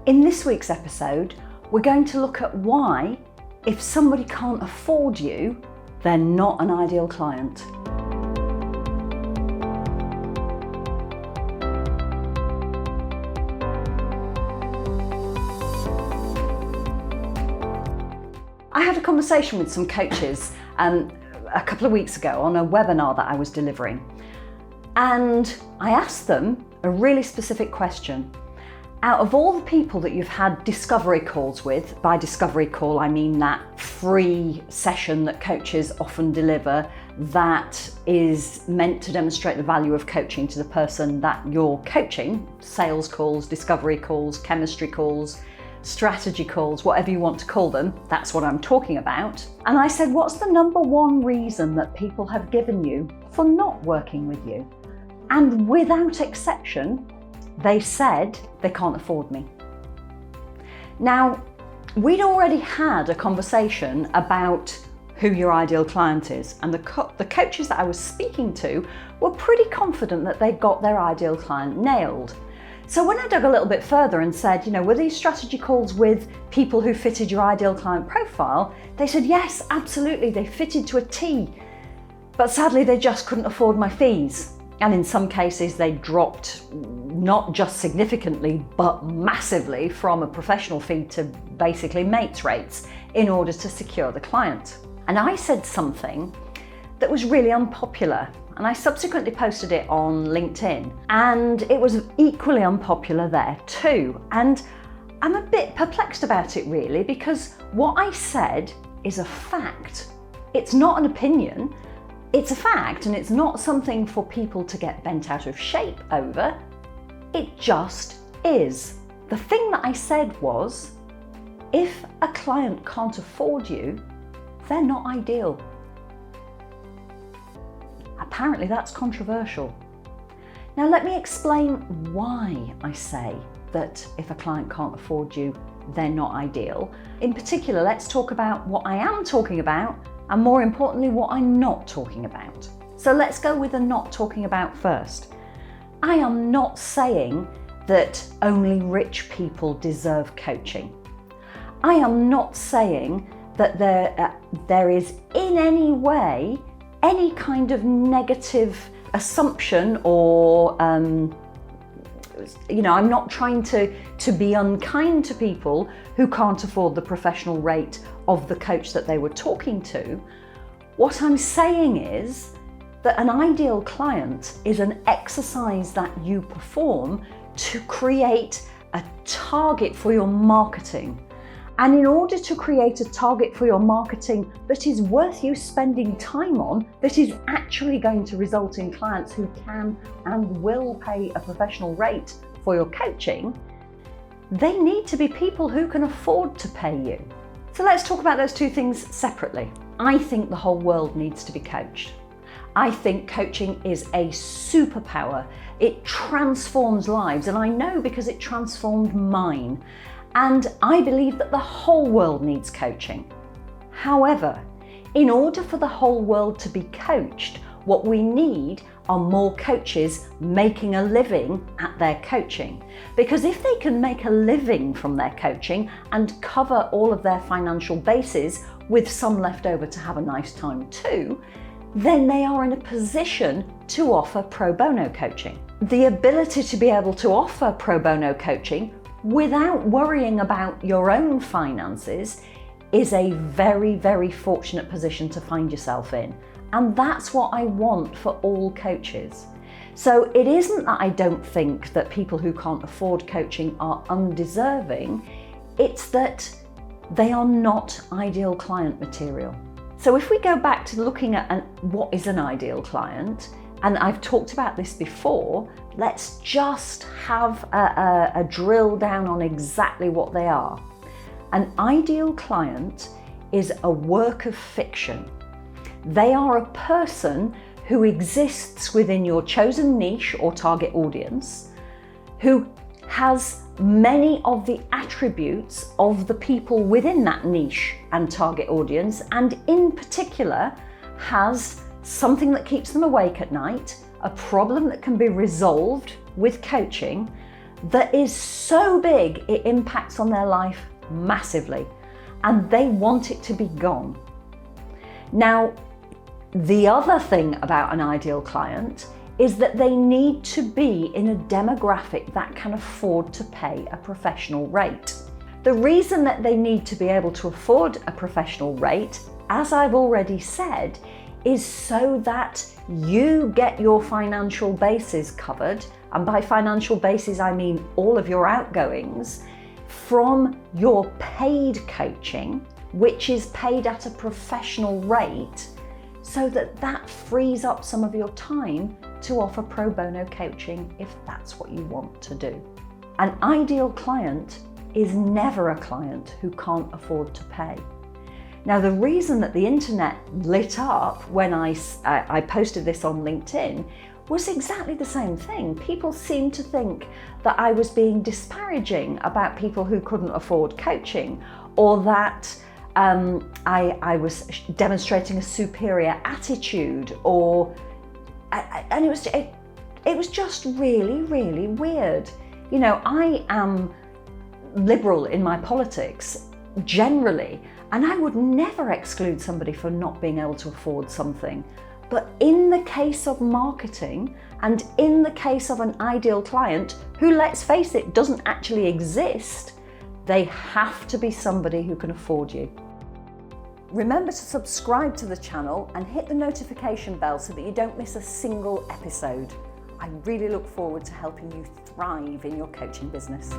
In this week's episode, we're going to look at why, if somebody can't afford you, they're not an ideal client. I had a conversation with some coaches a couple of weeks ago on a webinar that I was delivering, and I asked them a really specific question. Out of all the people that you've had discovery calls with, by discovery call I mean that free session that coaches often deliver that is meant to demonstrate the value of coaching to the person that you're coaching, sales calls, discovery calls, chemistry calls, strategy calls, whatever you want to call them, that's what I'm talking about. And I said, what's the number one reason that people have given you for not working with you? And without exception, they said they can't afford me. Now, we'd already had a conversation about who your ideal client is, and the coaches that I was speaking to were pretty confident that they'd got their ideal client nailed. So when I dug a little bit further and said, were these strategy calls with people who fitted your ideal client profile? They said, yes, absolutely, they fitted to a T, but sadly they just couldn't afford my fees. And in some cases they dropped not just significantly, but massively from a professional fee to basically mates rates in order to secure the client. And I said something that was really unpopular, and I subsequently posted it on LinkedIn, and it was equally unpopular there too. And I'm a bit perplexed about it really, because what I said is a fact. It's not an opinion, it's a fact, and it's not something for people to get bent out of shape over. It just is. The thing that I said was, if a client can't afford you, they're not ideal. Apparently that's controversial. Now let me explain why I say that if a client can't afford you, they're not ideal. In particular, let's talk about what I am talking about, and more importantly, what I'm not talking about. So let's go with the not talking about first. I am not saying that only rich people deserve coaching. I am not saying that there is in any way any kind of negative assumption or I'm not trying to be unkind to people who can't afford the professional rate of the coach that they were talking to. What I'm saying is that an ideal client is an exercise that you perform to create a target for your marketing. And in order to create a target for your marketing that is worth you spending time on, that is actually going to result in clients who can and will pay a professional rate for your coaching, they need to be people who can afford to pay you. So let's talk about those two things separately. I think the whole world needs to be coached. I think coaching is a superpower. It transforms lives, and I know because it transformed mine. And I believe that the whole world needs coaching. However, in order for the whole world to be coached, what we need are more coaches making a living at their coaching. Because if they can make a living from their coaching and cover all of their financial bases with some left over to have a nice time too, then they are in a position to offer pro bono coaching. The ability to be able to offer pro bono coaching without worrying about your own finances is a very, very fortunate position to find yourself in. And that's what I want for all coaches. So it isn't that I don't think that people who can't afford coaching are undeserving, it's that they are not ideal client material. So if we go back to looking at what is an ideal client, and I've talked about this before, let's just have a drill down on exactly what they are. An ideal client is a work of fiction. They are a person who exists within your chosen niche or target audience, who has many of the attributes of the people within that niche and target audience, and in particular has something that keeps them awake at night, a problem that can be resolved with coaching, that is so big it impacts on their life massively, and they want it to be gone. Now, the other thing about an ideal client is that they need to be in a demographic that can afford to pay a professional rate. The reason that they need to be able to afford a professional rate, as I've already said, is so that you get your financial bases covered, and by financial bases I mean all of your outgoings, from your paid coaching, which is paid at a professional rate, so that that frees up some of your time to offer pro bono coaching if that's what you want to do. An ideal client is never a client who can't afford to pay. Now, the reason that the internet lit up when I posted this on LinkedIn was exactly the same thing. People seemed to think that I was being disparaging about people who couldn't afford coaching, or that I was demonstrating a superior attitude, and it was just really, really weird. You know, I am liberal in my politics generally, and I would never exclude somebody for not being able to afford something. But in the case of marketing, and in the case of an ideal client who, let's face it, doesn't actually exist, they have to be somebody who can afford you. Remember to subscribe to the channel and hit the notification bell so that you don't miss a single episode. I really look forward to helping you thrive in your coaching business.